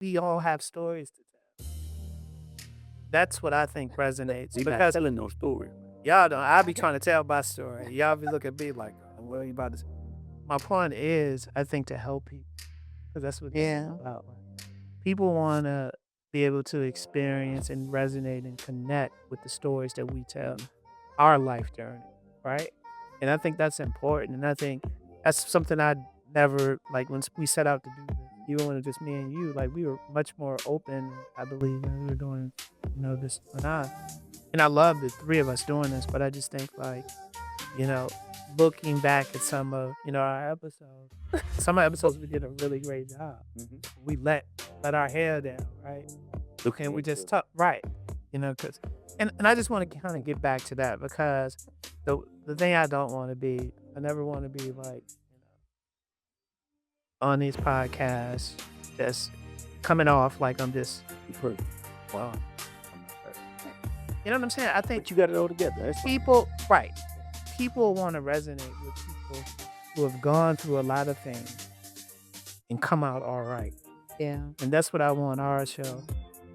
we all have stories to tell. That's what I think resonates We not because telling no story, man. y'all don't. I be trying to tell my story. Y'all be looking at me like, what are you about to say? My point is, I think to help people because that's what it's Yeah. about. People want to be able to experience and resonate and connect with the stories that we tell, our life journey, right? And I think that's important. And I think that's something I never like when we set out to do this. Even when it was just me and you, like we were much more open. I believe when we were doing, this and I love the three of us doing this. But I just think like, you know, looking back at some of our episodes, some of the episodes we did a really great job. Mhm. We let our hair down, right? Look And we at just you. talk right, because and I just want to kind of get back to that because the thing I don't want to be, I never want to be like, on these podcasts, just coming off like I'm just, You perfect. well, I'm not perfect. you know what I'm saying? I think But you got it all together. That's fine. people, right? People want to resonate with people who have gone through a lot of things and come out all right. Yeah. And that's what I want our show,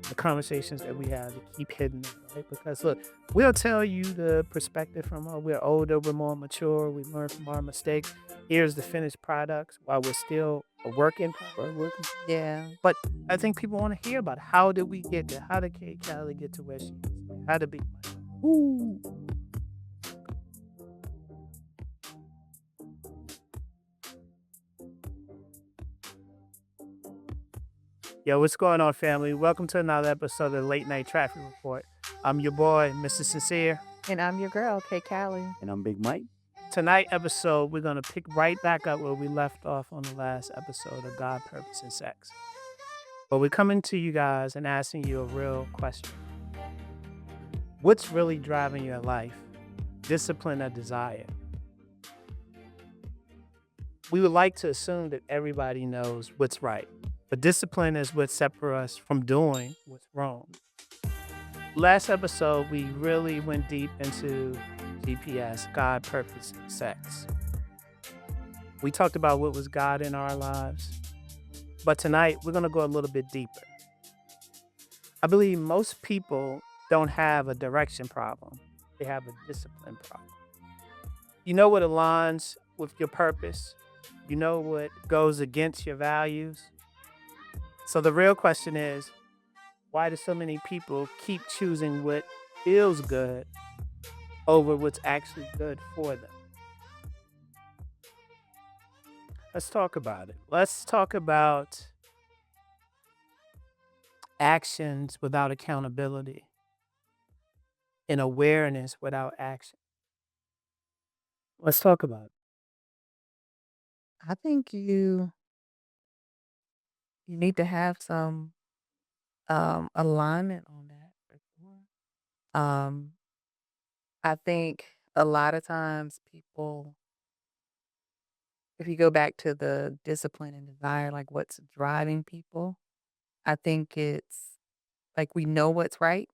the conversations that we have to keep hitting it, right? Because look, we'll tell you the perspective from we're older, we're more mature, we learn from our mistakes. Here's the finished products while we're still a work in progress. Yeah. But I think people want to hear about how did we get there? How did Kate Callie get to where she is? How did Big Mike? Ooh. Yo, what's going on, family? Welcome to another episode of the Late Night Traffic Report. I'm your boy, Mr. Sincere. And I'm your girl, Kay Callie. And I'm Big Mike. Tonight episode, we're gonna pick right back up where we left off on the last episode of God, Purpose, and Sex. But we're coming to you guys and asking you a real question. What's really driving your life? Discipline or desire? We would like to assume that everybody knows what's right, but discipline is what separates us from doing what's wrong. Last episode, we really went deep into GPS, God, Purpose, Sex. We talked about what was God in our lives, but tonight we're going to go a little bit deeper. I believe most people don't have a direction problem, they have a discipline problem. You know what aligns with your purpose, you know what goes against your values. So the real question is, why do so many people keep choosing what feels good over what's actually good for them? Let's talk about it. Let's talk about actions without accountability and awareness without action. Let's talk about it. I think you need to have some alignment on that for sure. I think a lot of times people, if you go back to the discipline and desire, like what's driving people, I think it's like we know what's right,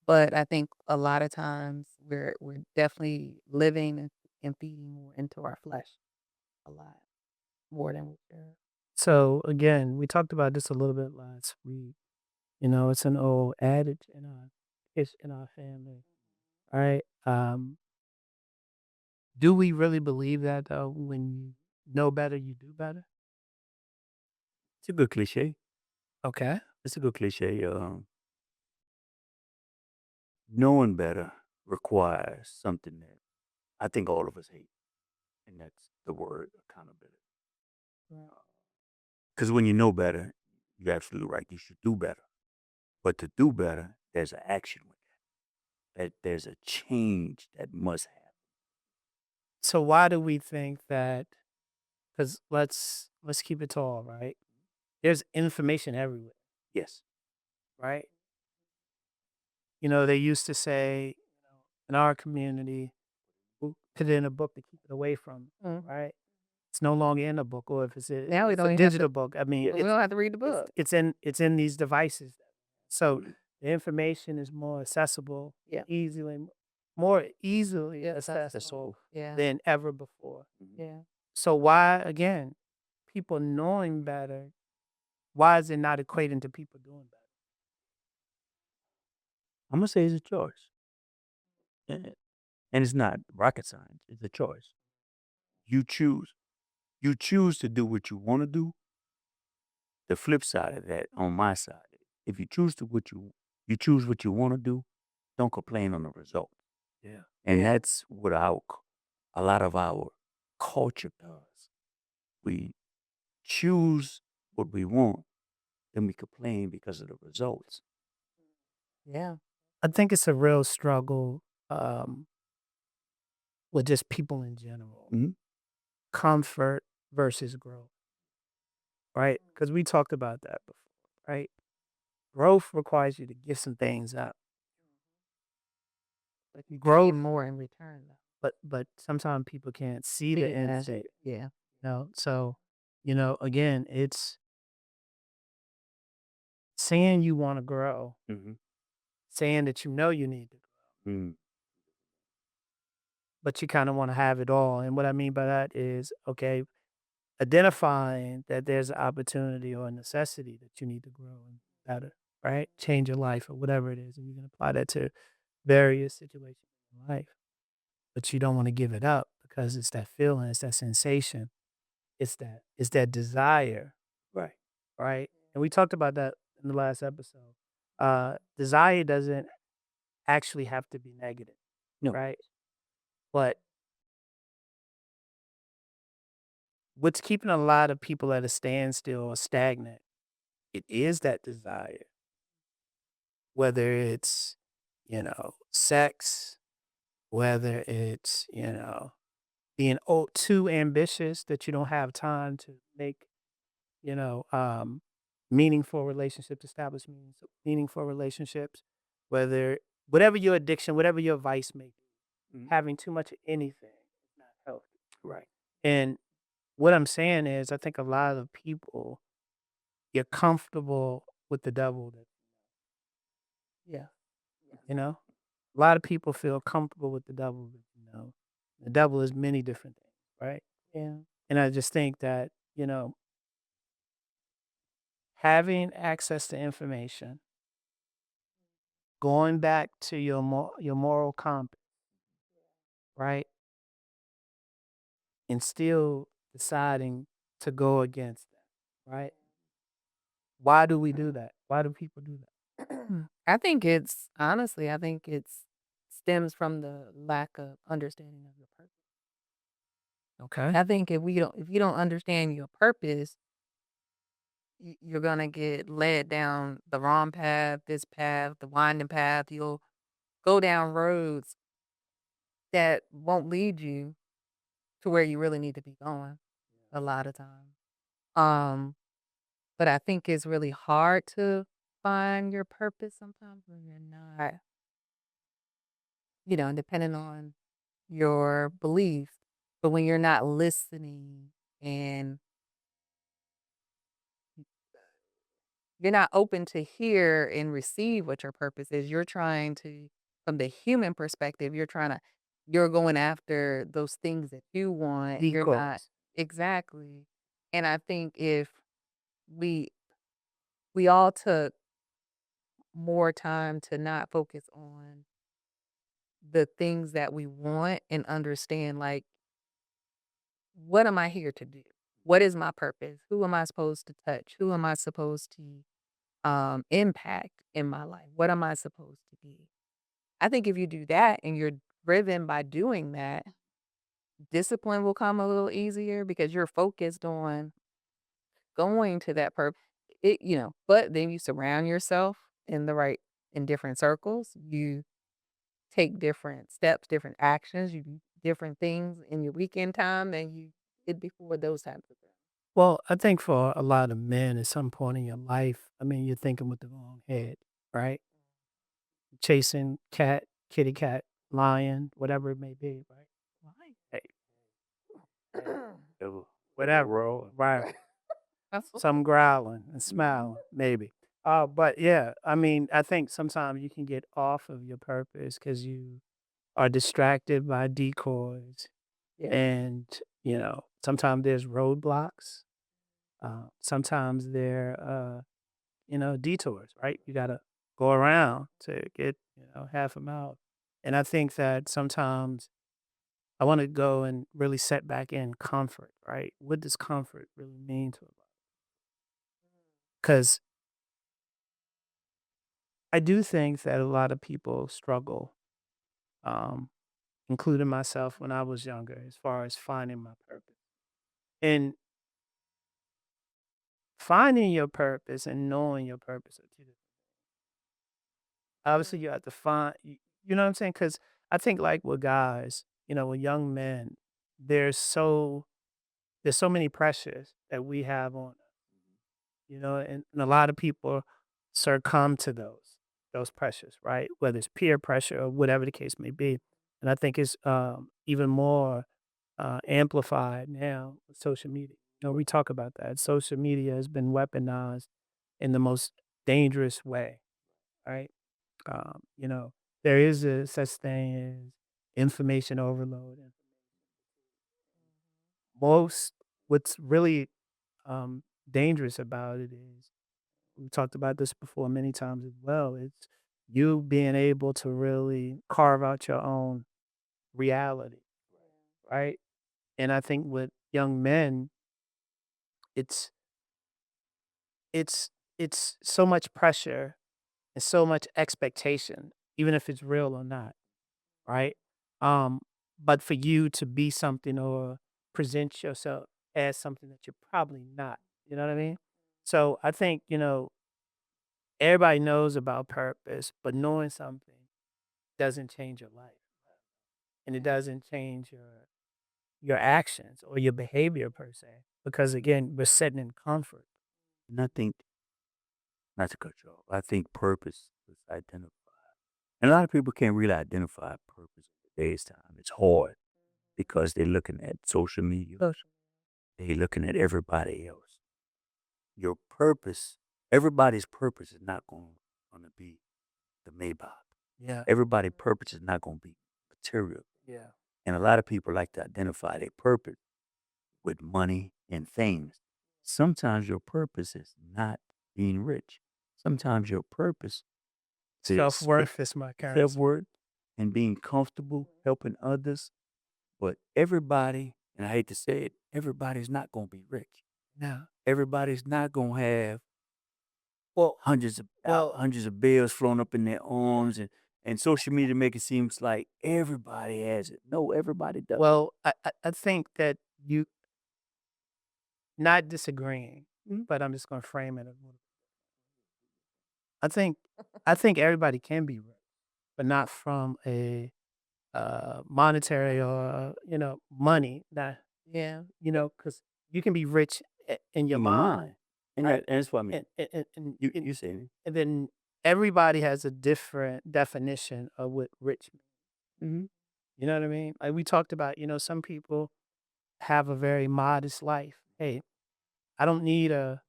but I think a lot of times we're definitely living and feeding more into our flesh a lot more than we should. So again, we talked about this a little bit last week. It's an old adage in our family, right? Do we really believe that though? When you know better, you do better. It's a good cliche. Okay. It's a good cliche. Knowing better requires something that I think all of us hate, and that's the word accountability. Because when you know better, you're absolutely right. You should do better. But to do better, there's an action with that. There's a change that must happen. So why do we think that? Because let's keep it tall, right? There's information everywhere, Yes. right? They used to say, in our community, put it in a book to keep it away from, Mm. right? It's no longer in a book, or if Now we it's don't a even have digital book. I mean, we don't have to read the book. it's in these devices. So the information is more accessible, Yeah. more easily Yeah, accessible Yeah. than ever before. Yeah. So why again, people knowing better why is it not equating to people doing better? I'm gonna say it's a choice, and it's not rocket science. It's a choice. You choose. You choose to do what you want to do. The flip side of that, on my side, if you choose to you choose what you want to do, don't complain on the result. Yeah. And that's what a lot of our culture does. We choose what we want, then we complain because of the results. Yeah. I think it's a real struggle with just people in general. Mhm. Comfort versus growth, right? Because we talked about that before, right? Growth requires you to give some things up. But you Growth, gain more in return, though. but sometimes people can't see the end Yeah. state, Yeah. So, again, it's saying you want to grow, Mhm. saying that you need to grow, Mm. but you kind of want to have it all. And what I mean by that is, okay, identifying that there's an opportunity or a necessity that you need to grow and better, right? Change your life or whatever it is. And you can apply that to various situations in life, but you don't want to give it up because it's that feeling, it's that sensation, it's that desire, Right. right? And we talked about that in the last episode. Desire doesn't actually have to be negative, No. right? But what's keeping a lot of people at a standstill or stagnant, it is that desire, whether it's, sex, whether it's, being too ambitious that you don't have time to make, you know, um, meaningful relationships, establish meaningful relationships, whatever your addiction, whatever your vice may be, Mhm. having too much of anything is not healthy. Right. And what I'm saying is, I think a lot of people, you're comfortable with the devil. Yeah. You know, a lot of people feel comfortable with the devil. The devil is many different things, right? Yeah. And I just think that having access to information, going back to your moral compass, right, and still deciding to go against that, right? Why do we do that? Why do people do that? I think it's honestly, I think it's stems from the lack of understanding of your purpose. Okay. I think if you don't understand your purpose, you're gonna get led down the wrong path, this path, the winding path. You'll go down roads that won't lead you to where you really need to be going a lot of times. Um, but I think it's really hard to find your purpose sometimes when you're not, depending on your beliefs. But when you're not listening and you're not open to hear and receive what your purpose is, you're trying to, from the human perspective, you're going after those things that you want. You're not Decoys. exactly. And I think if we we all took more time to not focus on the things that we want and understand, like, what am I here to do? What is my purpose? Who am I supposed to touch? Who am I supposed to impact in my life? What am I supposed to be? I think if you do that and you're driven by doing that, discipline will come a little easier because you're focused on going to that purpose. But then you surround yourself in different circles. You take different steps, different actions. You do different things in your weekend time than you did before those types of things. Well, I think for a lot of men at some point in your life, I mean, you're thinking with the wrong head, right? Chasing kitty cat, lion, whatever it may be, right? Right. Hey, hey, Ever- whatever, Roll. right? That's Some growling and smiling, maybe. But yeah, I mean, I think sometimes you can get off of your purpose because you are distracted by decoys, yeah. and sometimes there's roadblocks. Sometimes they're, detours, right? You got to go around to get, half a mile. And I think that sometimes I want to go and really set back in comfort, right? What does comfort really mean to a lot? Because I do think that a lot of people struggle, um, including myself when I was younger, as far as finding my purpose. And finding your purpose and knowing your purpose are two different. Obviously, you have to you know what I'm saying? Because I think, like with guys, with young men, there's so there's so many pressures that we have on us, and a lot of people succumb to those pressures, right? Whether it's peer pressure or whatever the case may be. And I think it's even more amplified now with social media. We talk about that. Social media has been weaponized in the most dangerous way, right? You know, there is a such thing as information overload. And most what's really dangerous about it is we talked about this before many times as well. It's you being able to really carve out your own reality, right? And I think with young men, it's it's it's so much pressure and so much expectation, even if it's real or not, right? Um, but for you to be something or present yourself as something that you're probably not, you know what I mean? So I think, everybody knows about purpose, but knowing something doesn't change your life and it doesn't change your actions or your behavior per se. Because again, we're sitting in comfort. And I think, not to cut you off, I think purpose is identified. And a lot of people can't really identify purpose in today's time. It's hard because they're looking at social media. They're looking at everybody else. Your purpose, everybody's purpose is not going to be the Maybach. Yeah. Everybody's purpose is not going to be material. Yeah. And a lot of people like to identify their purpose with money and things. Sometimes your purpose is not being rich. Sometimes your purpose is Self-worth is my currency. self-worth and being comfortable, helping others. But everybody, and I hate to say it, everybody's not going to be rich. No. Everybody's not going to have Well, hundreds of bills flown up in their arms, and social media make it seem like everybody has it. No, everybody doesn't. well, I think that you not disagreeing, but I'm just going to frame it a little. I think I think everybody can be rich, but not from a monetary or money. That Yeah. because you can be rich in your In my mind, mind. And, right? and that's what I mean. And You say it. and then everybody has a different definition of what rich means. Mm-hmm. You know what I mean? Like we talked about, some people have a very modest life. Hey, I don't need a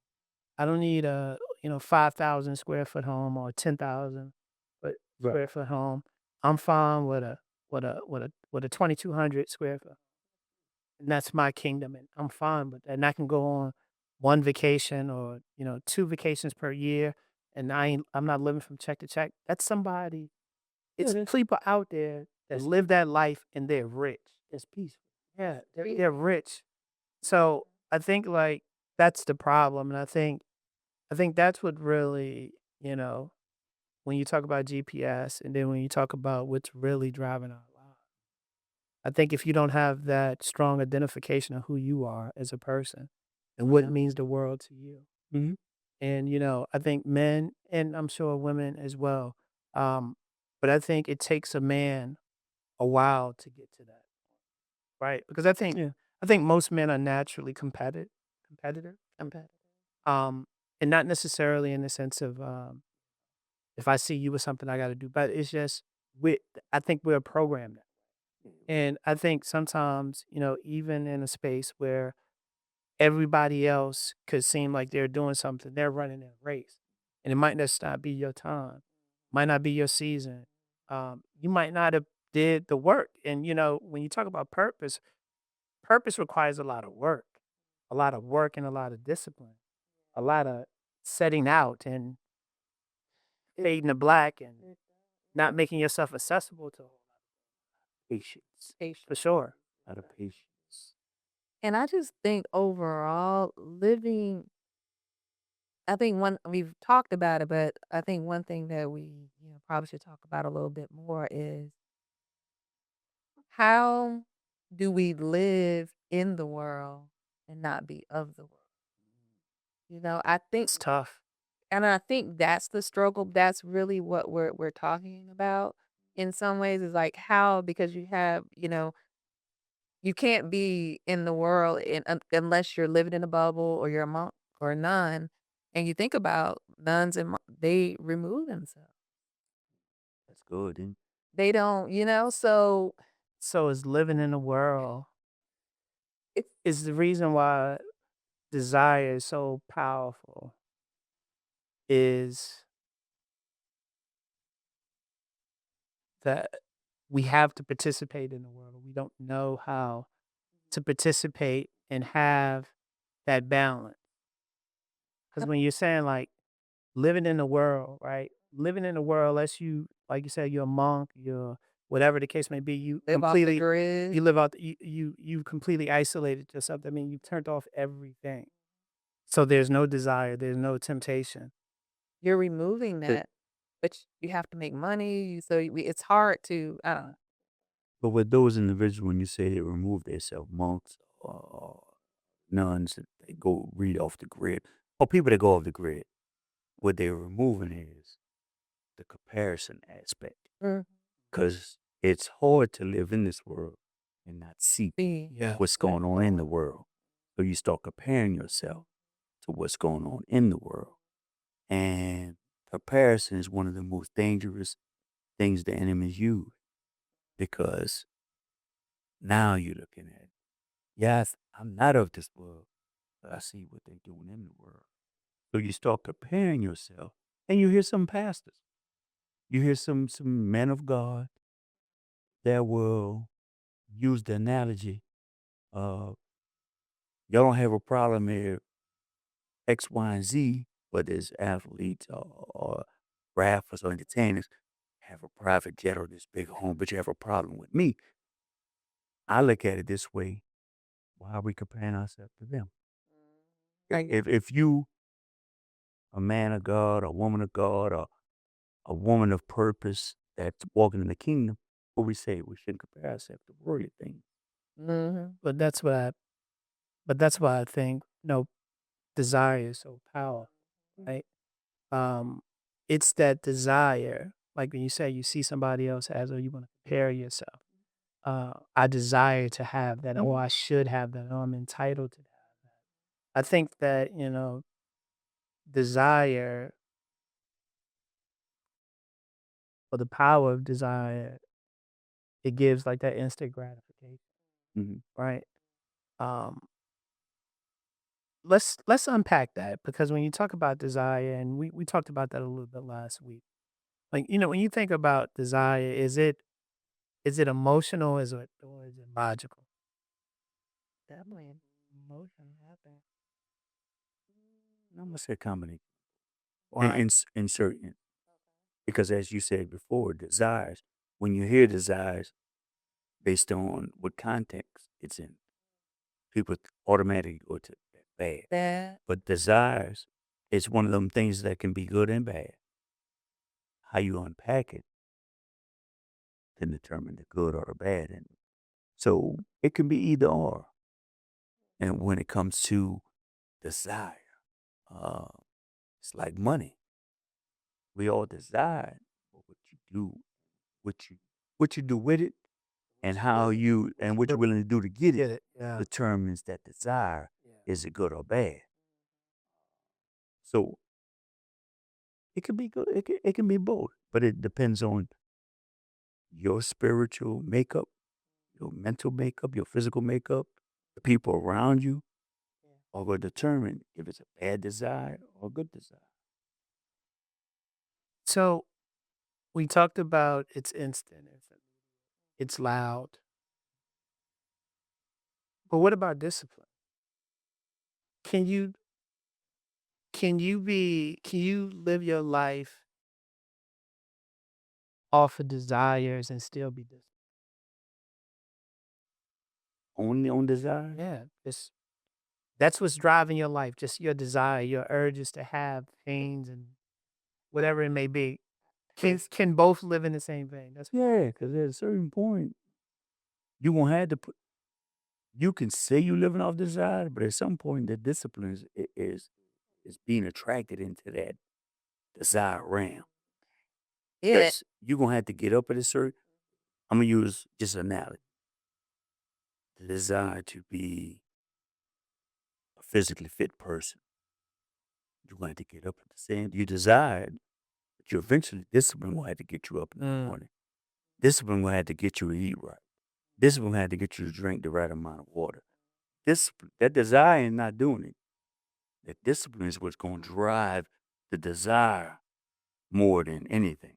I don't need a 5,000 square foot home or 10,000 foot Right. square foot home. I'm fine with a 2,200 square foot, and that's my kingdom, and I'm fine with that. And I can go on one vacation or two vacations per year, and I'm not living from check to check. That's somebody. Yeah, It's people out there that live that life and they're rich. that's peaceful. Yeah, they're rich. So I think like that's the problem, and I think that's what really, when you talk about GPS and then when you talk about what's really driving our lives. I think if you don't have that strong identification of who you are as a person and what it means the world to you. Mm-hmm. And, I think men and I'm sure women as well. Um, but I think it takes a man a while to get to that, right? Because Yeah. I think most men are naturally competitive, um, and not necessarily in the sense of if I see you with something, I got to do better. It's just we. I think we're programmed that, and I think sometimes even in a space where everybody else could seem like they're doing something, they're running a race, and it might just not be your time, might not be your season. You might not have did the work, and when you talk about purpose, purpose requires a lot of work. a lot of work and a lot of discipline, a lot of setting out and fading to black and not making yourself accessible to Patience. for sure. A lot of patience. And I just think overall I think we've talked about it, but I think one thing that we, probably should talk about a little bit more is how do we live in the world and not be of the world? I think, It's tough. and I think that's the struggle. That's really what we're talking about. In some ways, is like how because you can't be in the world unless you're living in a bubble or you're a monk or a nun. And you think about nuns and they remove themselves. That's good. And They don't, so So is living in the world it's is the reason why desire is so powerful is that we have to participate in the world. We don't know how to participate and have that balance. Because when you're saying like living in the world, right? Living in the world, unless you, like you said, you're a monk, you're whatever the case may be, live off the grid. you live out, you completely isolated yourself. I mean, you turned off everything. So there's no desire, there's no temptation. You're removing but, that, but you have to make money. It's hard to, I don't know. but with those individuals, when you say they remove themselves, monks or nuns, that they go read off the grid, or people that go off the grid, what they're removing is the comparison aspect. Mm, Because it's hard to live in this world and not see see, Yeah. what's going on in the world. So you start comparing yourself to what's going on in the world. And comparison is one of the most dangerous things the enemies use because now you're looking at, yes, I'm not of this world, but I see what they're doing in the world. So you start comparing yourself, and you hear some pastors, you hear some men of God that will use the analogy of y'all don't have a problem if X, Y, and Z, whether it's athletes or rappers or entertainers, have a private jet or this big home, but you have a problem with me. I look at it this way. Why are we comparing ourselves to them? If you, a man of God, a woman of God, or a woman of purpose that's walking in the kingdom, what we say, we shouldn't compare ourselves to worldly things. mm-hmm. But that's why I think, desire is so powerful, right? Um, it's that desire, like when you say you see somebody else as, or you want to compare yourself. I desire to have that, or I should have that, or I'm entitled to that. I think that, desire or the power of desire, it gives like that instant gratification, Mhm. right? Um, let's unpack that because when you talk about desire, and we talked about that a little bit last week. Like, when you think about desire, is it emotional? Or is it logical? Definitely emotion happen. I'm gonna say combination Why? in certain, because as you said before, desires. When you hear desires, based on what context it's in, people automatically go to that bad. That But desires is one of them things that can be good and bad. How you unpack it can determine the good or the bad. And so it can be either or. And when it comes to desire, uh, it's like money. We all desire, but what you what you do with it, and how you and what you're willing to do to get it Get it? Yeah. determines that desire. Is it good or bad? So it can be good. It can be both, but it depends on your spiritual makeup, your mental makeup, your physical makeup, the people around you, are going to determine if it's a bad desire or a good desire. So we talked about it's instant, it's loud. But what about discipline? Can you can you live your life off of desires and still be disciplined? Only on desire? Yeah, just that's what's driving your life, just your desire, your urges to have things and whatever it may be. Can both live in the same vein? That's Yeah, because at a certain point, you won't have to put. You can say you living off desire, but at some point, the discipline is being attracted into that desire realm. Yeah. Yes, you're gonna have to get up at a certain. I'm gonna use just an analogy. The desire to be a physically fit person. You're gonna have to get up at the same. You desire it, but you eventually discipline will have to get you up in the morning. Discipline will have to get you to eat right. Discipline will have to get you to drink the right amount of water. Discipline, that desire is not doing it. That discipline is what's going to drive the desire more than anything.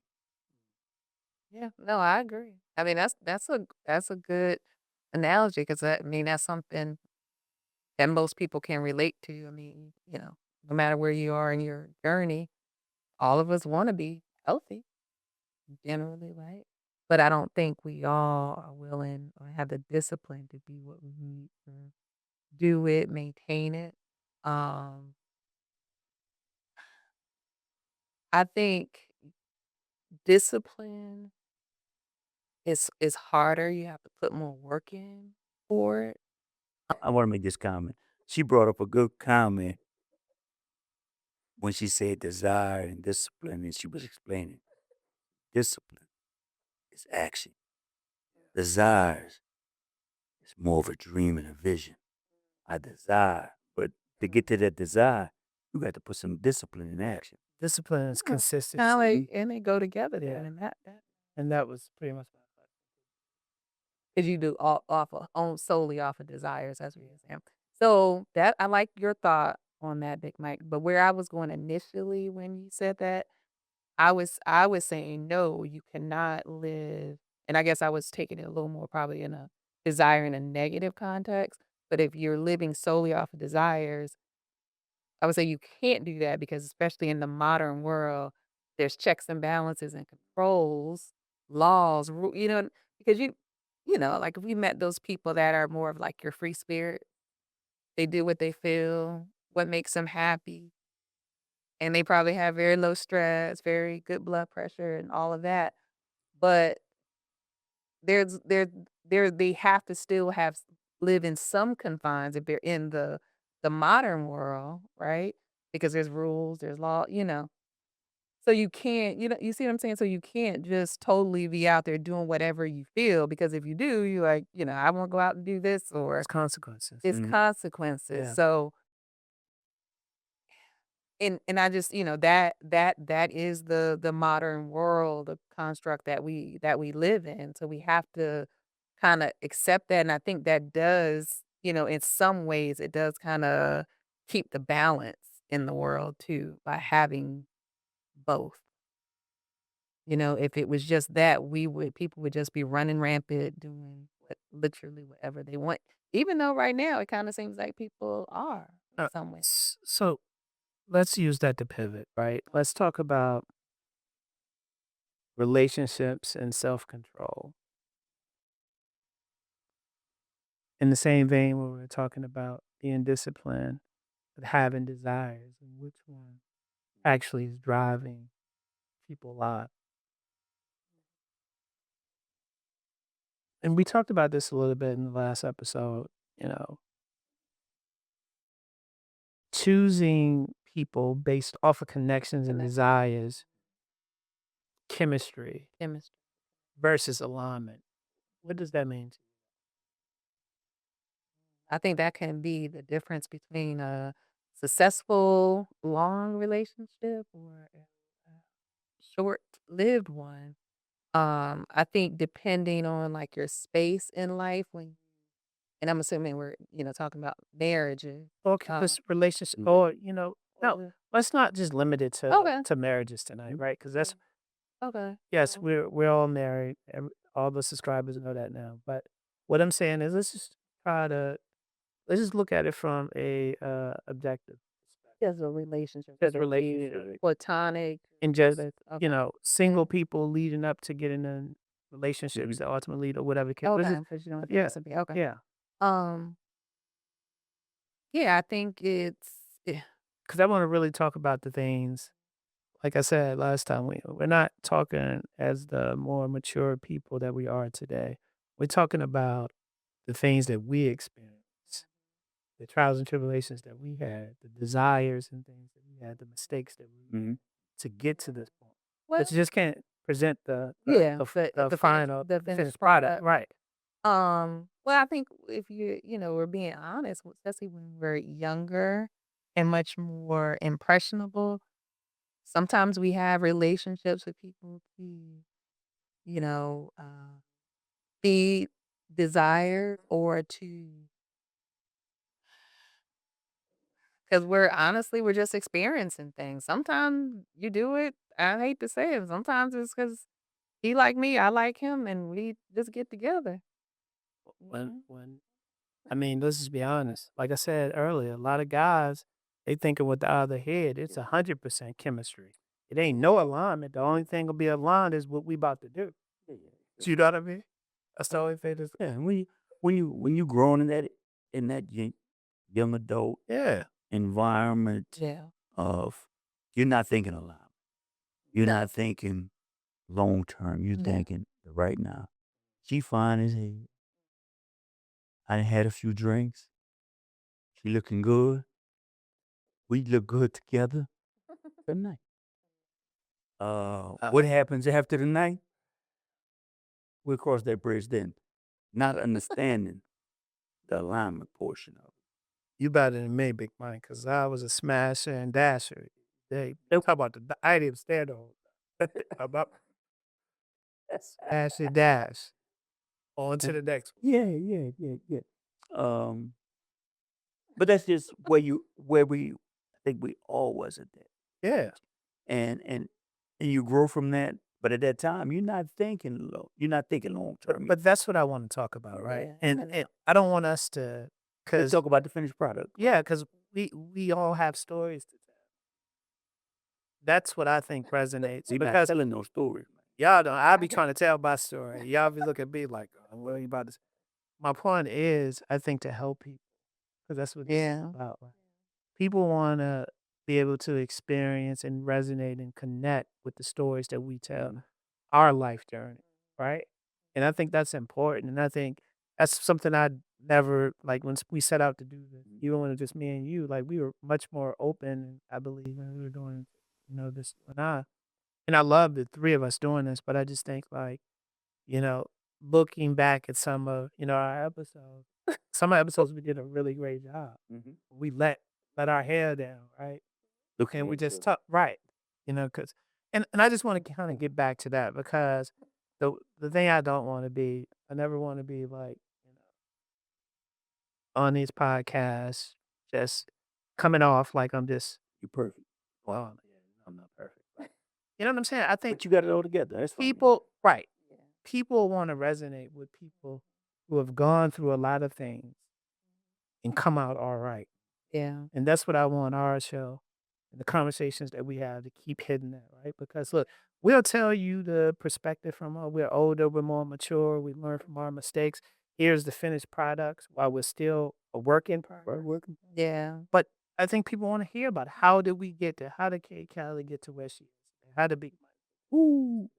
Yeah, no, I agree. I mean, that's a good analogy because I mean that's something that most people can relate to. I mean, no matter where you are in your journey, all of us want to be healthy generally, right? But I don't think we all are willing or have the discipline to do what we need to do it, maintain it. Um, I think discipline is harder. You have to put more work in for it. I want to make this comment. She brought up a good comment when she said desire and discipline, and she was explaining discipline is action. Desires is more of a dream and a vision. I desire, but to get to that desire, you got to put some discipline in action. discipline is Kinda consistency. like and they go together Yeah. then, and that And that was pretty much my thought. 'cause you do all off of on solely off of desires, that's what you're saying. So, that I like your thought on that, Big Mike, but where I was going initially when you said that, I was saying, "No, you cannot live," and I guess I was taking it a little more probably in a desire in a negative context, but if you're living solely off of desires, I would say you can't do that because especially in the modern world, there's checks and balances and controls, laws, because like if we met those people that are more of like your free spirit, they do what they feel, what makes them happy, and they probably have very low stress, very good blood pressure and all of that. But there's they have to still live in some confines if they're in the modern world, right? Because there's rules, there's law. So you can't, you see what I'm saying? So you can't just totally be out there doing whatever you feel because if you do, you like, I want to go out and do this or It's consequences. it's consequences. Yeah. So and I just, that is the modern world, the construct that we live in. So we have to kind of accept that. And I think that does, in some ways it does kind of keep the balance in the world too by having both. If it was just that, people would just be running rampant, doing literally whatever they want. Even though right now it kind of seems like people are in some way. So let's use that to pivot, right? Let's talk about relationships and self control. In the same vein, where we're talking about being disciplined, but having desires, and which one actually is driving people lives. And we talked about this a little bit in the last episode, you know, choosing people based off of connections and desires, chemistry Chemistry. versus alignment. What does that mean to you? I think that can be the difference between a successful long relationship or a short-lived one. I think depending on like your space in life and I'm assuming we're, talking about marriages. Or Uh, this relationship, Mm. or no, or let's not just limit it okay. to marriages tonight, right? Because that's Okay. yes, we're all married. All the subscribers know that now. But what I'm saying is, let's just look at it from a objective perspective. Just a relationship, Just whether it be relationship platonic, and just whether it's you okay. know single people leading up to getting in relationships Mhm. that ultimately lead or whatever. Let's Okay, just, because you don't think yeah, it's a be okay. yeah. Um, yeah, I think it's Because I want to really talk about the things. Like I said last time, we're not talking as the more mature people that we are today. We're talking about the things that we experience, the trials and tribulations that we had, the desires and things that we had, the mistakes that we Mhm. to get to this point. well, But you just can't present yeah, the final the the finished finished product, product. right? Well, I think if we're being honest, especially when we're younger and much more impressionable, sometimes we have relationships with people to, you know, be desired or to, because we're just experiencing things. Sometimes you do it. I hate to say it. Sometimes it's because he like me, I like him, and we just get together. Mhm. When I mean, let's just be honest. Like I said earlier, a lot of guys they thinking with the other head. It's 100% chemistry. It ain't no alignment. The only thing will be aligned is what we about to do. Yeah, yeah, yeah. You know what I mean? That's the only thing. That's, Yeah, and when you growing in that young adult yeah. environment Yeah. of you're not thinking a lot. You're No. not thinking long term. You're No. thinking the right now. She fine as hell. I done had a few drinks. She looking good. We look good together. Good night. What happens after the night? We'll cross that bridge then. Not understanding the alignment portion of it. You better than me, big man, because I was a smasher and dasher. They Nope. talk about I didn't stand on about smash and dash. On to the next one. Yeah, yeah, yeah, yeah. Um, but that's just where we I think we all was at that. Yeah. And and and you grow from that. But at that time, you're not thinking long term. But that's what I want to talk about, right? Yeah, I And know. I don't want us to, Let's because talk about the finished product. yeah, because we all have stories to tell. That's what I think resonates We not because telling no stories, man. y'all don't. I be trying to tell my story. Y'all be looking at me like, what are you about to? My point is, I think to help people because that's what it's Yeah. about. Right? People want to be able to experience and resonate and connect with the stories that we tell, our life journey, right? And I think that's important. And I think that's something I never like when we set out to do this. Even when it was just me and you, like we were much more open. I believe when we were doing, this and I love the three of us doing this. But I just think like you know, looking back at some of our episodes, some of the episodes we did a really great job. Mhm. We let our hair down, right? Look And we ahead just to talk right, because and I just want to kind of get back to that because the thing I don't want to be, I never want to be like, on these podcasts, just coming off like I'm just, you perfect. well, yeah, I'm not perfect. You know what I'm saying? I think But you got it all together. That's fine. people, right? People want to resonate with people who have gone through a lot of things and come out all right. Yeah. And that's what I want our show and the conversations that we have to keep hitting that, right? Because look, we'll tell you the perspective from we're older, we're more mature, we learn from our mistakes. Here's the finished products while we're still a work in progress. Right, working. Yeah. But I think people want to hear about how did we get there? How did Kate Callie get to where she is? How did Big Mike? Ooh.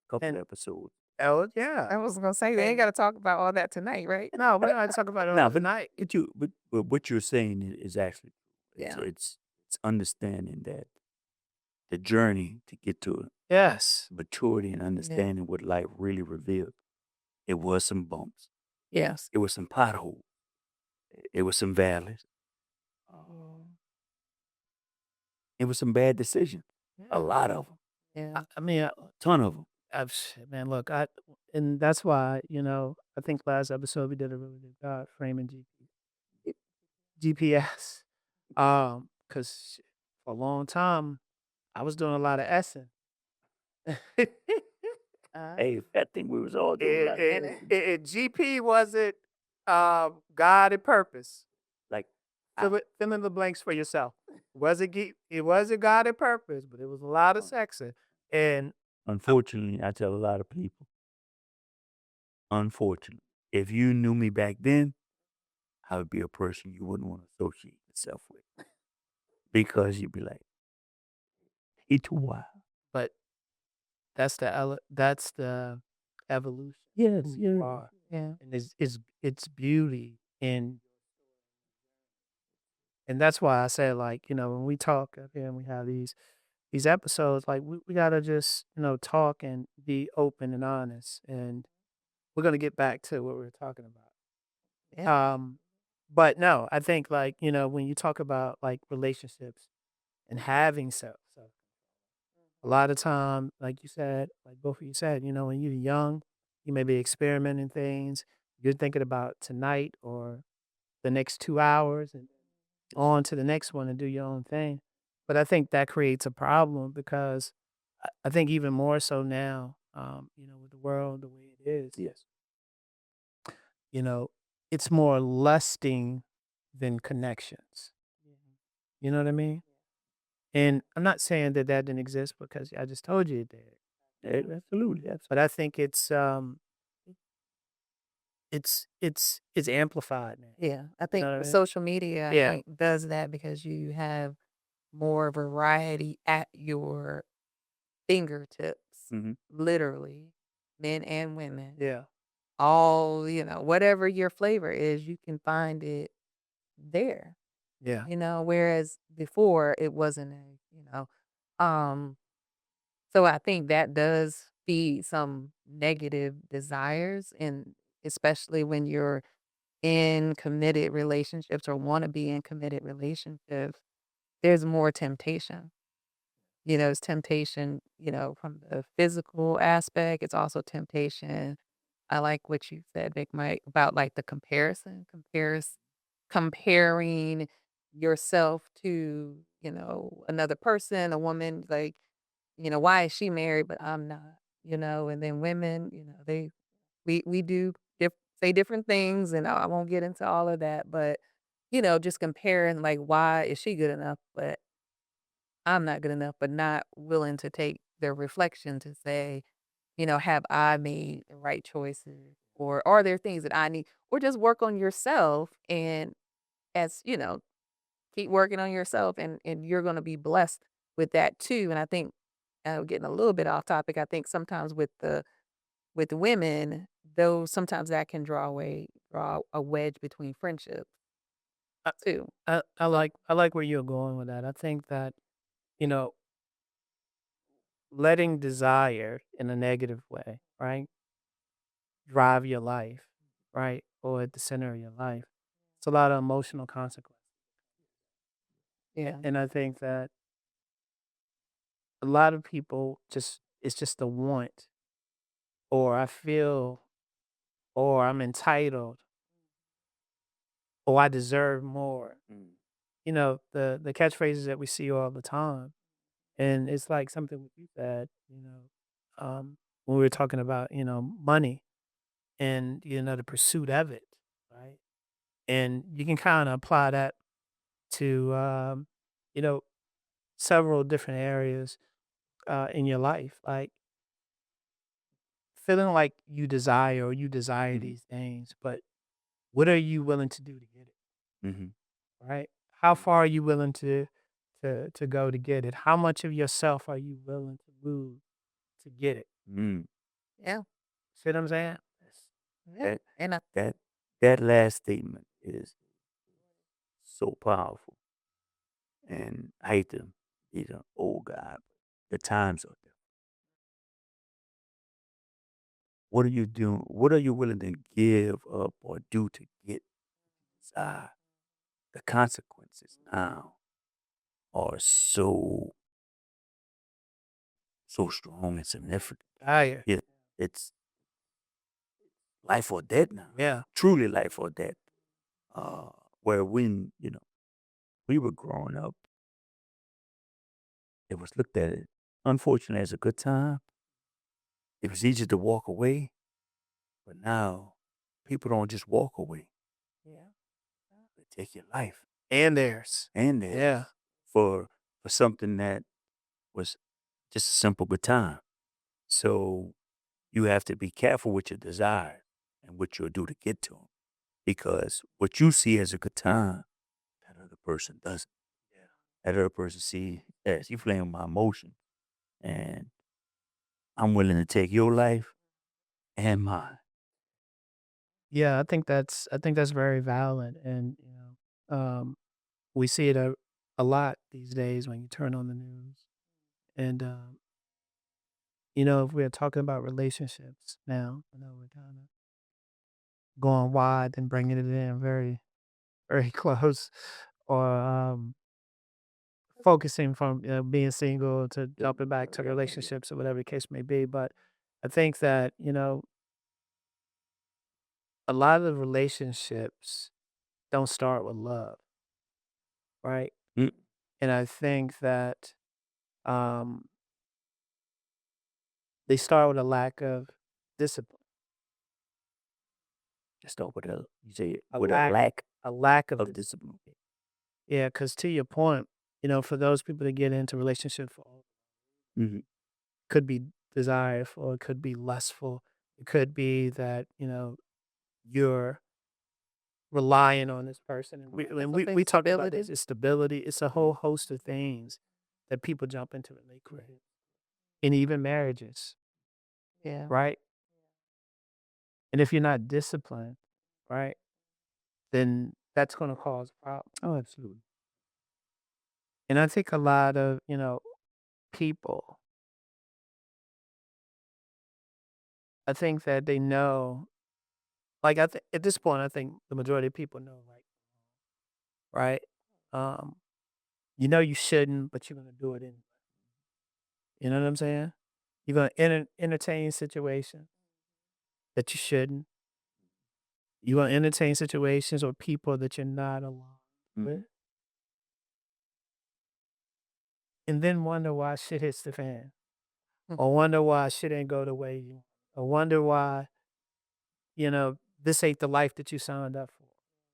Couple And episodes. oh yeah. I was gonna say they ain't gotta talk about all that tonight, right? No, we're not talking about it Now, all but tonight. but what you're saying is actually Yeah. it's understanding that the journey to get to Yes. maturity and Yeah. understanding what life really revealed. It was some bumps. Yes. It was some potholes. It was some valleys. Mm. It was some bad decisions. A lot of them. Yeah. I mean, A ton of them. man, look, and that's why I think last episode we did a really good job framing GPS, because for a long time I was doing a lot of essing. Uh, Hey, I think we was all doing a lot of and things. GP wasn't God and purpose. Like, Fill in the blanks for yourself. It wasn't God and purpose, but it was a lot of sexing. And unfortunately, I tell a lot of people, unfortunately, if you knew me back then, I would be a person you wouldn't want to associate yourself with because you'd be like, he too wild. but that's the evolution. Yes, Who you yeah. are. Yeah. And it's beauty and that's why I say like, when we talk up here and we have these episodes, like we gotta just, talk and be open and honest. And we're gonna get back to what we were talking about. Yeah. But no, I think like, when you talk about like relationships and having so a lot of time, like you said, like both of you said, when you're young, you may be experimenting things. You're thinking about tonight or the next 2 hours and on to the next one and do your own thing. But I think that creates a problem because I think even more so now, with the world the way it is, Yes. you know, it's more lusting than connections. You know what I mean? And I'm not saying that that didn't exist because I just told you it did. Absolutely. But I think it's amplified now. Yeah. I You know think what I with mean? social media, I Yeah. think does that because you have more variety at your fingertips, Hmm. literally, men and women. Yeah. All, whatever your flavor is, you can find it there, Yeah. whereas before it wasn't um, so I think that does feed some negative desires, and especially when you're in committed relationships or want to be in committed relationships, there's more temptation. It's temptation, from the physical aspect. It's also temptation. I like what you said, Vic Mike, about like the comparing yourself to, another person, a woman, like, why is she married, but I'm not, and then women, we do say different things and I won't get into all of that, but, just comparing like, why is she good enough, but I'm not good enough, but not willing to take the reflection to say, have I made the right choices? Or are there things that I need? Or just work on yourself and as, keep working on yourself and you're gonna be blessed with that too. And I think getting a little bit off topic, I think sometimes with women, though sometimes that can draw a wedge between friendships I, too. I like where you're going with that. I think that, you know, letting desire in a negative way, right, drive your life, right, or at the center of your life. It's a lot of emotional consequences. Yeah. And I think that a lot of people just it's just a want or I feel or I'm entitled or I deserve more. Mm. The catchphrases that we see all the time. And it's like something what you said, when we were talking about, money and, the pursuit of it, right? And you can kind of apply that to, you know, several different areas in your life. Like feeling like you desire or you desire Mhm. these things, but what are you willing to do to get it, Mhm. right? How far are you willing to go to get it? How much of yourself are you willing to move to get it? Mm. Yeah. See what I'm saying? Yeah. That And I that that last statement is so powerful, and I hate to be the old guy. The times are different. What are you doing? What are you willing to give up or do to get desire? The consequences now are so strong and significant. Desire. Yeah, it's life or death now. Yeah. Truly life or death. Where when we were growing up, it was looked at it, unfortunately, as a good time. It was easy to walk away, but now people don't just walk away. take your life And theirs. and theirs Yeah. for something that was just a simple good time. So you have to be careful with your desire and what you'll do to get to them, because what you see as a good time, that other person doesn't. Yeah. That other person see as you playing with my emotion, and I'm willing to take your life and mine. Yeah, I think that's very valid, and we see it a lot these days when you turn on the news, and if we're talking about relationships now, I know we're kind of going wide and bringing it in very, very close, or focusing from being single to jumping back to relationships or whatever the case may be. But I think that a lot of relationships don't start with love, right? Mm, And I think that um, they start with a lack of discipline, just over there. You say a with a lack, lack a lack of of discipline. discipline. Yeah, because to your point, for those people that get into relationships, Hmm. could be desireful, it could be lustful, it could be that you're relying on this person, and we Yeah, and so we think talked about stability. this. It's stability. It's a whole host of things that people jump into and they create, and even marriages, Yeah. right? And if you're not disciplined, right, then that's going to cause a problem. Oh, absolutely. And I think a lot of people, I think that they know, like at this point, I think the majority of people know, like, right, um, you shouldn't, but you're going to do it anyway. You know what I'm saying? You're going to entertain situations that you shouldn't. You want to entertain situations or people that you're not aligned with, Mhm. and then wonder why shit hits the fan, Mm. or wonder why shit ain't go the way you want, or wonder why, this ain't the life that you signed up for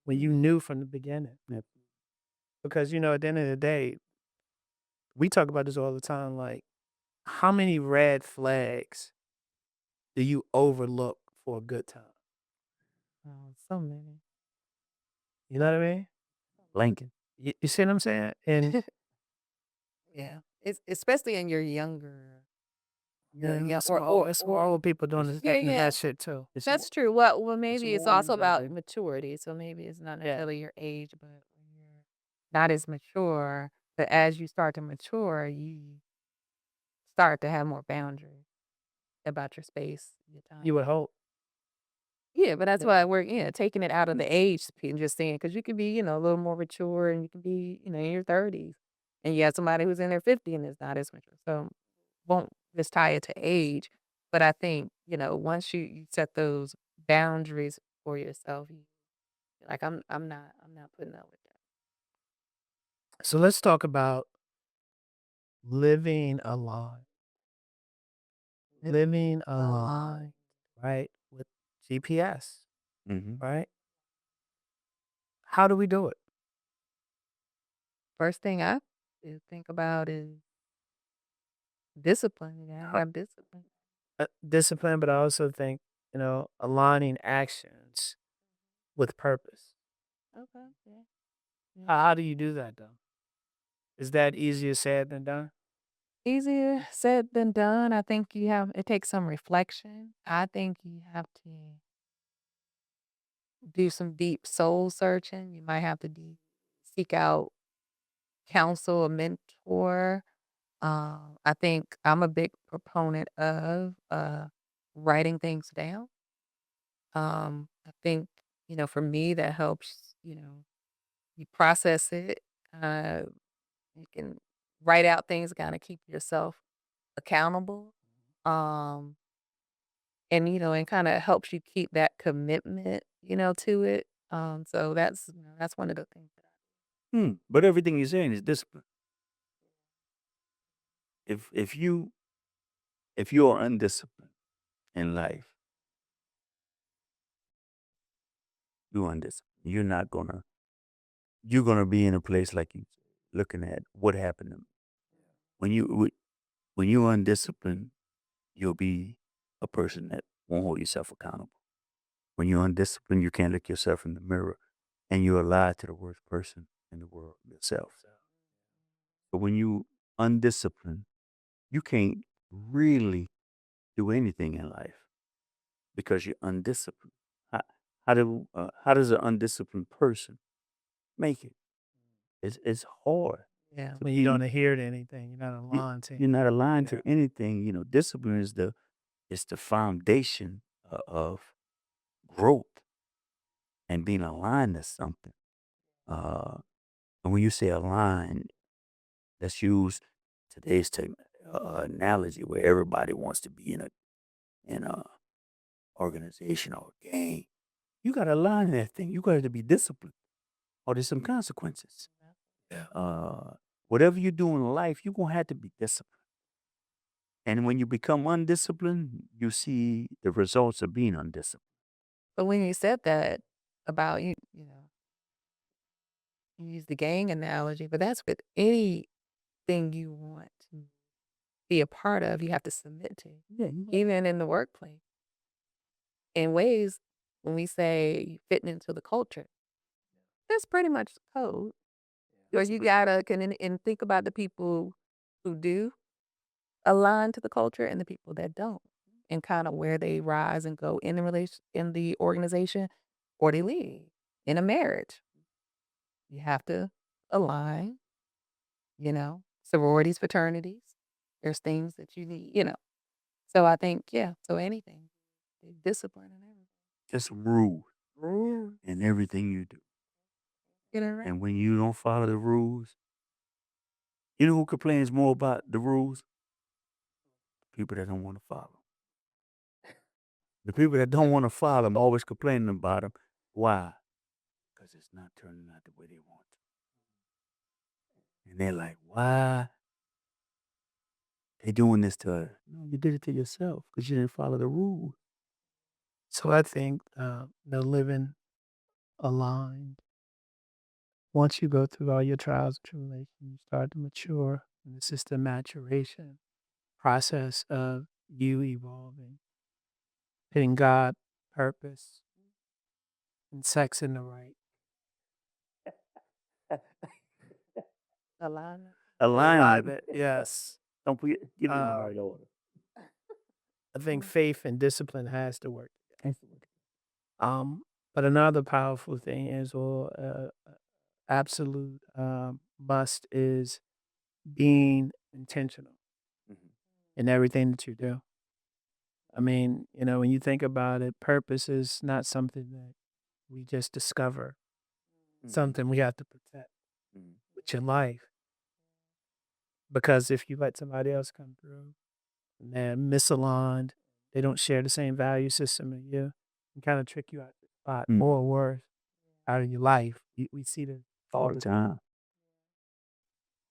when you knew from the beginning. Yep. Because, at the end of the day, we talk about this all the time. Like, how many red flags do you overlook for a good time? Oh, so many. You know what I mean? Blanking. You see what I'm saying? And Yeah. It's especially in your younger, young it's more old people doing yeah, yeah. that shit too. It's That's more. true. Well, It's maybe it's more also you about gotta. maturity. So maybe it's not Yeah. necessarily your age, but when you're not as mature. But as you start to mature, you start to have more boundaries about your space, your time. You would hope. Yeah, but that's Yeah. why we're taking it out of the age and just saying because you could be a little more mature and you can be in your 30s, and you have somebody who's in their 50 and is not as mature. So won't just tie it to age, but I think once you set those boundaries for yourself, like I'm not putting up with that. So let's talk about living alive. Living alive, right? With GPS, Mm-hmm. right? How do we do it? First thing I think about is discipline. You gotta have discipline. Discipline, but I also think, aligning actions with purpose. Okay. Yeah. Yeah. How do you do that though? Is that easier said than done? Easier said than done. I think it takes some reflection. I think you have to do some deep soul searching. You might have to seek out counsel, a mentor. I think I'm a big proponent of writing things down. I think, for me, that helps, you process it. Uh, you can write out things, kind of keep yourself accountable. Um, and kind of helps you keep that commitment, to it. So that's one of the things that But everything you're saying is discipline. If if you're undisciplined in life, you're undisciplined. You're not gonna you're gonna be in a place like you looking at what happened to me. When you're undisciplined, you'll be a person that won't hold yourself accountable. When you're undisciplined, you can't look yourself in the mirror, and you'll lie to the worst person in the world, yourself. But when you undisciplined, you can't really do anything in life because you're undisciplined. How does an undisciplined person make it? It's hard Yeah. to When you be. don't adhere to anything, you're not you- aligned to. You're not aligned Yeah. to anything. Discipline is the foundation of growth and being aligned to something. Uh, and when you say aligned, let's use today's analogy where everybody wants to be in a organization or a gang. You got to align in that thing. You got to be disciplined, or there's some consequences. Yeah. Whatever you do in life, you're gonna have to be disciplined. And when you become undisciplined, you see the results of being undisciplined. But when you said that about you use the gang analogy, but that's with anything you want to be a part of, you have to submit to, Yeah, even in the workplace. In ways, when we say fitting into the culture, that's pretty much the code. Or you gotta and think about the people who do align to the culture and the people that don't, and kind of where they rise and go in the in the organization, or they leave in a marriage. You have to align, sororities, fraternities. There's things that you need. So I think, yeah, so anything, discipline and everything. just rules Rules. in everything you do. Get it right. And when you don't follow the rules, you know who complains more about the rules? People that don't want to follow. The people that don't want to follow them always complaining about them. Why? Because it's not turning out the way they want to. And they're like, why? They doing this to us. No, you did it to yourself because you didn't follow the rules. So I think the living aligned. Once you go through all your trials and tribulations, you start to mature. And this is the maturation process of you evolving, putting God, purpose, and sex in the right Alignment. alignment. Yes. Don't forget, get it in the Uh, right order. I think faith and discipline has to work. Um, but another powerful thing is, or absolute must is being intentional Mhm. in everything that you do. I mean, when you think about it, purpose is not something that we just discover, something we have to protect Mhm. with your life. Because if you let somebody else come through and they're misaligned, they don't share the same value system as you, and kind of trick you out the spot, Mm. or worse, out of your life. We see the All the time.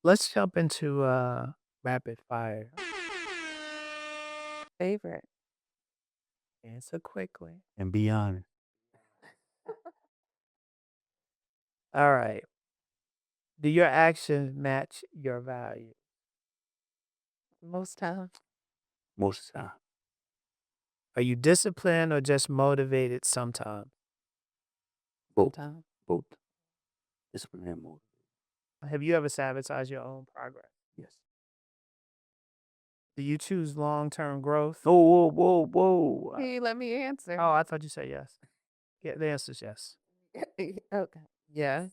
Let's jump into rapid fire. Favorite. Answer quickly. And be honest. All right. Do your actions match your value? Most times. Most of the time. Are you disciplined or just motivated sometimes? Both. Sometimes. Both. Discipline and motive. Have you ever sabotaged your own progress? Yes. Do you choose long-term growth? Whoa, whoa, whoa, whoa. Can you let me answer? Oh, I thought you said yes. Yeah, the answer is yes. Okay. Yeah.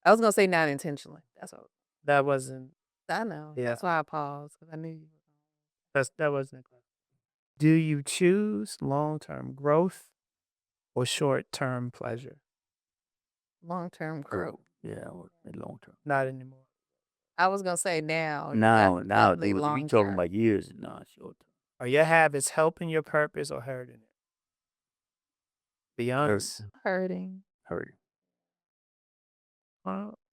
I was gonna say not intentionally. That's all. That wasn't. I know. Yeah. That's why I paused, because I knew you were That wasn't. Do you choose long-term growth or short-term pleasure? long-term growth. Yeah, long term. Not anymore. I was gonna say now. Now, definitely we long talking term. about years. No, short term. Are your habits helping your purpose or hurting it? Be honest. Hurting. Hurting.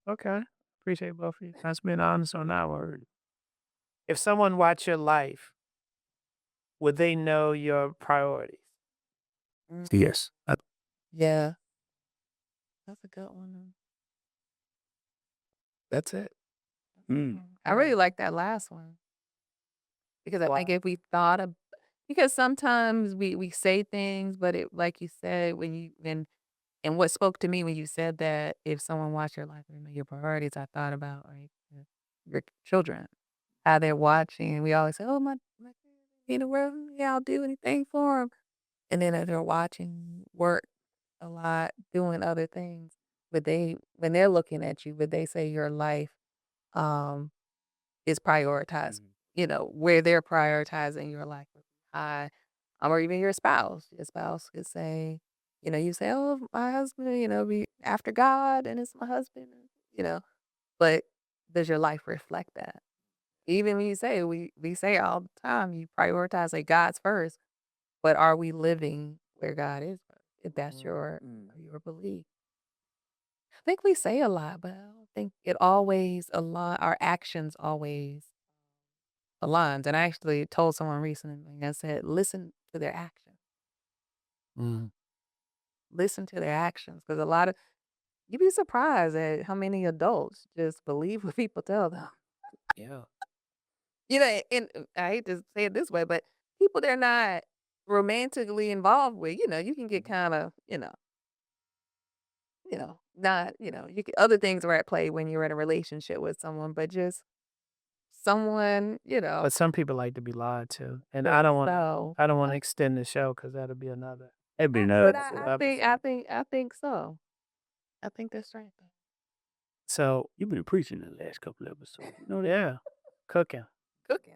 Okay. Appreciate both of you. That's being honest on that one. If someone watched your life, would they know your priorities? Yes. Yeah. That's a good one. That's it. I really like that last one because I think Why? if we thought of because sometimes we say things, but it like you said and what spoke to me when you said that if someone watched your life and your priorities, I thought about right your children, how they're watching, and we always say, "Oh my kids, you know, where yeah, I'll do anything for them," and then as they're watching work a lot, doing other things, but they when they're looking at you, but they say your life um is prioritized, where they're prioritizing your life would be high, or even your spouse. Your spouse could say, you say, "Oh, my husband, be after God, and it's my husband," you know. But does your life reflect that? Even when you say we say all the time, you prioritize like God's first, but are we living where God is first? If that's your belief. I think we say a lot, but I don't think it always align. Our actions always aligns. And I actually told someone recently, I said, listen to their actions. Mm. Listen to their actions. Because you'd be surprised at how many adults just believe what people tell them. Yeah. And I hate to say it this way, but people they're not romantically involved with, you can get kind of, not, other things are at play when you're in a relationship with someone, but just someone, But some people like to be lied to, and but I don't want so. I don't want to extend the show because that'll be another. That'd be But another. I think so. I think that's right. So You've been preaching the last couple episodes. You know that? yeah, cooking. Cooking.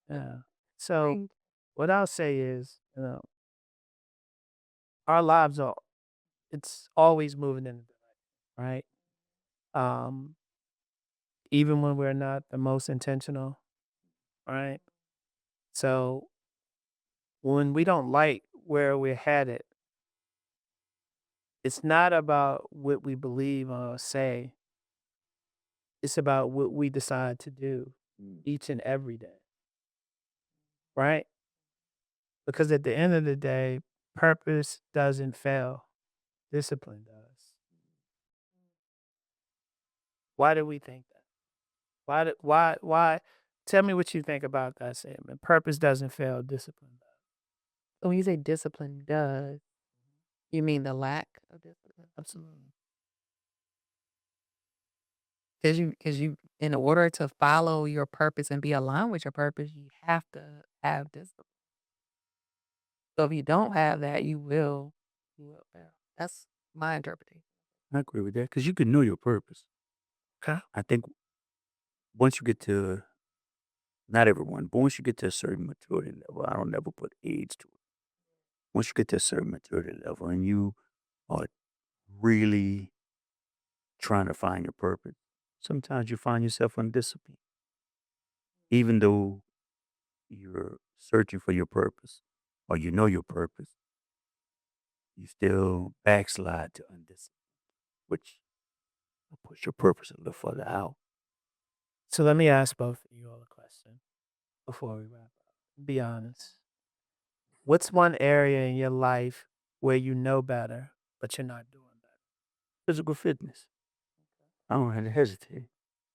Yeah. So Right. what I'll say is, our lives it's always moving in the direction, right? Even when we're not the most intentional, right? So when we don't like where we're headed, it's not about what we believe or say. It's about what we decide to do each and every day, right? Because at the end of the day, purpose doesn't fail. Discipline does. Why do we think that? Why? Tell me what you think about that statement. Purpose doesn't fail. Discipline does. So when you say discipline does, you mean the lack of discipline? Absolutely. Because you, in order to follow your purpose and be aligned with your purpose, you have to have discipline. So if you don't have that, you will fail. That's my interpretation. I agree with that because you can know your purpose. Okay. I think once you get to, not everyone, but once you get to a certain maturity level, I don't never put age to it. Once you get to a certain maturity level and you are really trying to find your purpose, sometimes you find yourself undisciplined, even though you're searching for your purpose or you know your purpose, you still backslide to undiscipline, which will push your purpose a little further out. So let me ask both of you all a question before we wrap up. Be honest. What's one area in your life where you know better, but you're not doing better? Physical fitness. I don't have to hesitate.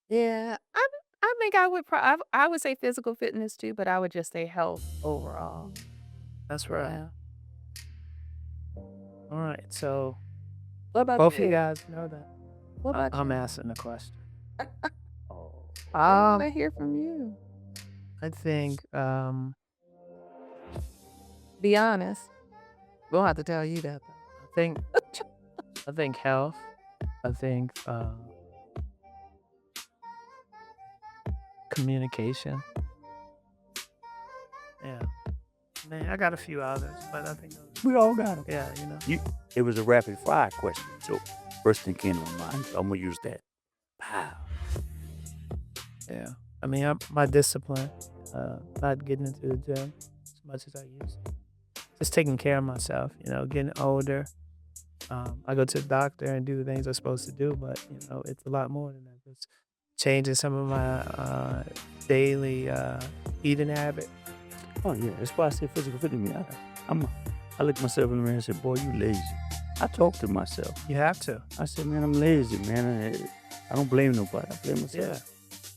Yeah, I think I would say physical fitness too, but I would just say health overall. That's right. Yeah. All right. So What about both of you you? guys know that. What about I'm you? asking the question. Oh, I want Um, to hear from you. I think Be honest. We don't have to tell you that though. I think I think health. I think communication. Yeah. Man, I got a few others, but I think those. we all got them. Yeah. It was a rapid fire question. So first thing came to my mind. So I'm gonna use that. Pow. Yeah. I mean, my discipline, not getting into the gym as much as I used to. Just taking care of myself, getting older. I go to the doctor and do the things I'm supposed to do, but, it's a lot more than that. Just changing some of my daily eating habit. Oh yeah, that's why I said physical fitness. I look myself in the mirror and said, "Boy, you lazy." I talk to myself. You have to. I said, "Man, I'm lazy, man. I don't blame nobody. I blame Yeah. myself.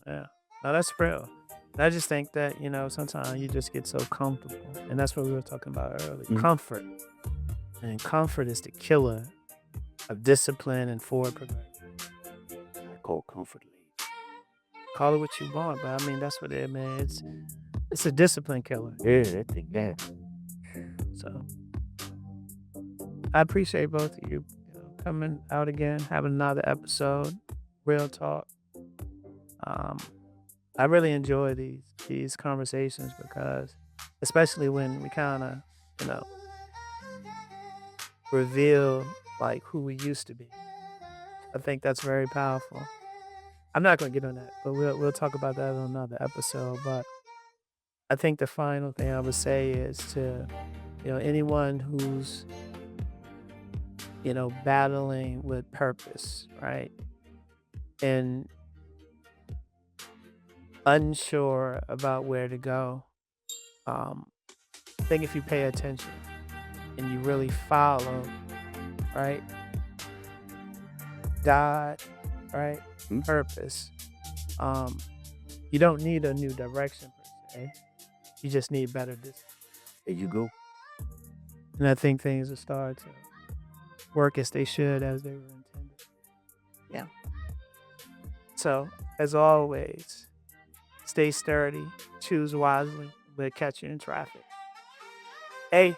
Yeah. No, that's real. And I just think that, sometimes you just get so comfortable. And that's what we were talking about earlier. Mhm. Comfort. And comfort is the killer of discipline and forward progression. I call comfort leave. Call it what you want, but I mean that's what it is, man. It's a discipline killer. Yeah, that thing gas. So I appreciate both of you, coming out again, having another episode. Real talk. I really enjoy these conversations because, especially when we kind of, you know, reveal like who we used to be. I think that's very powerful. I'm not going to get on that, but we'll talk about that on another episode. But I think the final thing I would say is to, anyone who's, battling with purpose, right? And unsure about where to go. I think if you pay attention and you really follow, right? God, right? Mhm. Purpose. Um, you don't need a new direction per se. You just need better discipline. There you go. And I think things will start to work as they should, as they were intended. Yeah. So, as always, stay sturdy, choose wisely, but catch you in traffic. Hey,